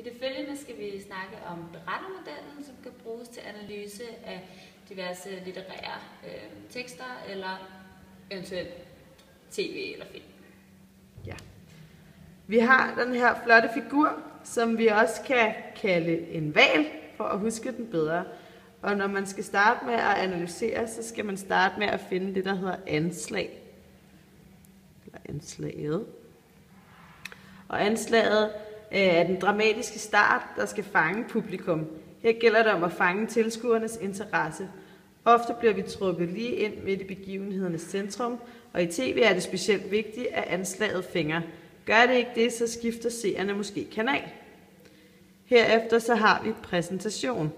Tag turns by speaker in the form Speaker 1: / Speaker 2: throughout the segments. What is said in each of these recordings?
Speaker 1: I det følgende skal vi snakke om berettermodellen, som kan bruges til analyse af diverse litterære tekster eller eventuelt tv eller film.
Speaker 2: Ja. Vi har den her flotte figur, som vi også kan kalde en hval, for at huske den bedre. Og når man skal starte med at analysere, så skal man starte med at finde det, der hedder anslag. Eller anslaget. Og anslaget er den dramatiske start, der skal fange publikum. Her gælder det om at fange tilskuernes interesse. Ofte bliver vi trukket lige ind midt i begivenhedernes centrum, og i tv er det specielt vigtigt, at anslaget fænger. Gør det ikke det, så skifter seerne måske kanal. Herefter så har vi præsentation.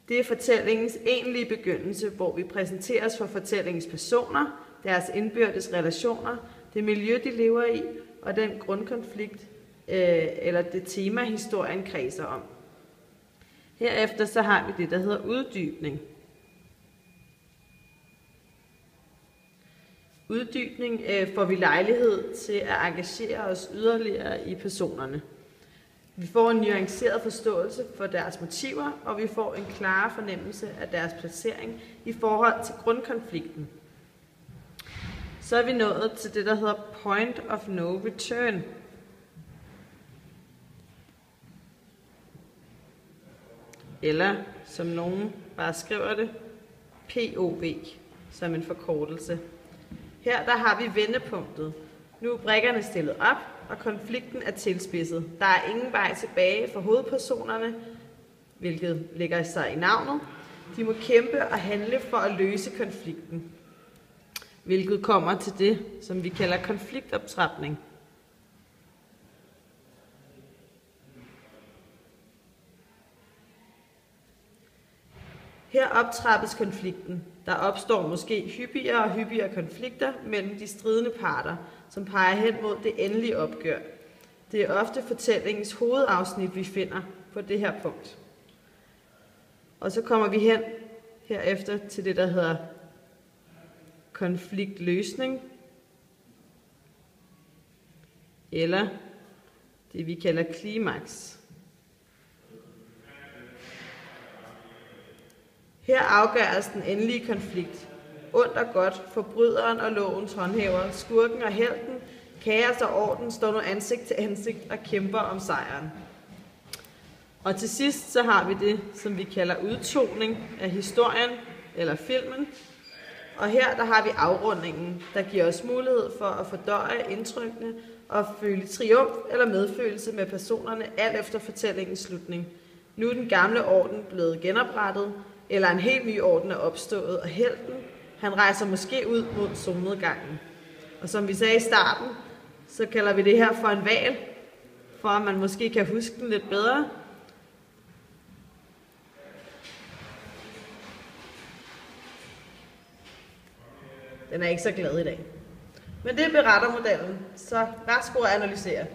Speaker 2: Det er fortællingens egentlige begyndelse, hvor vi præsenteres for fortællingens personer, deres indbyrdes relationer, det miljø, de lever i, og den grundkonflikt eller det tema, historien kredser om. Herefter så har vi det, der hedder uddybning. Uddybning får vi lejlighed til at engagere os yderligere i personerne. Vi får en nuanceret forståelse for deres motiver, og vi får en klar fornemmelse af deres placering i forhold til grundkonflikten. Så er vi nået til det, der hedder point of no return. Eller, som nogen bare skriver det, POV, som en forkortelse. Her der har vi vendepunktet. Nu er brikkerne stillet op, og konflikten er tilspidset. Der er ingen vej tilbage for hovedpersonerne, hvilket ligger sig i navnet. De må kæmpe og handle for at løse konflikten, hvilket kommer til det, som vi kalder konfliktoptrapning. Her optrappes konflikten. Der opstår måske hyppigere og hyppigere konflikter mellem de stridende parter, som peger hen mod det endelige opgør. Det er ofte fortællingens hovedafsnit, vi finder på det her punkt. Og så kommer vi hen herefter til det, der hedder konfliktløsning, eller det, vi kalder klimaks. Her afgøres den endelige konflikt. Ondt og godt, forbryderen og lovens håndhæver, skurken og helten, kaos og orden står nu ansigt til ansigt og kæmper om sejren. Og til sidst så har vi det, som vi kalder udtoning af historien eller filmen. Og her der har vi afrundingen, der giver os mulighed for at fordøje indtrykkene og føle triumf eller medfølelse med personerne alt efter fortællingens slutning. Nu er den gamle orden blevet genoprettet, eller en helt ny orden er opstået, og helten, han rejser måske ud mod solnedgangen. Og som vi sagde i starten, så kalder vi det her for en hval, for at man måske kan huske den lidt bedre. Den er ikke så glad i dag. Men det er berettermodellen, så værsgo at analysere.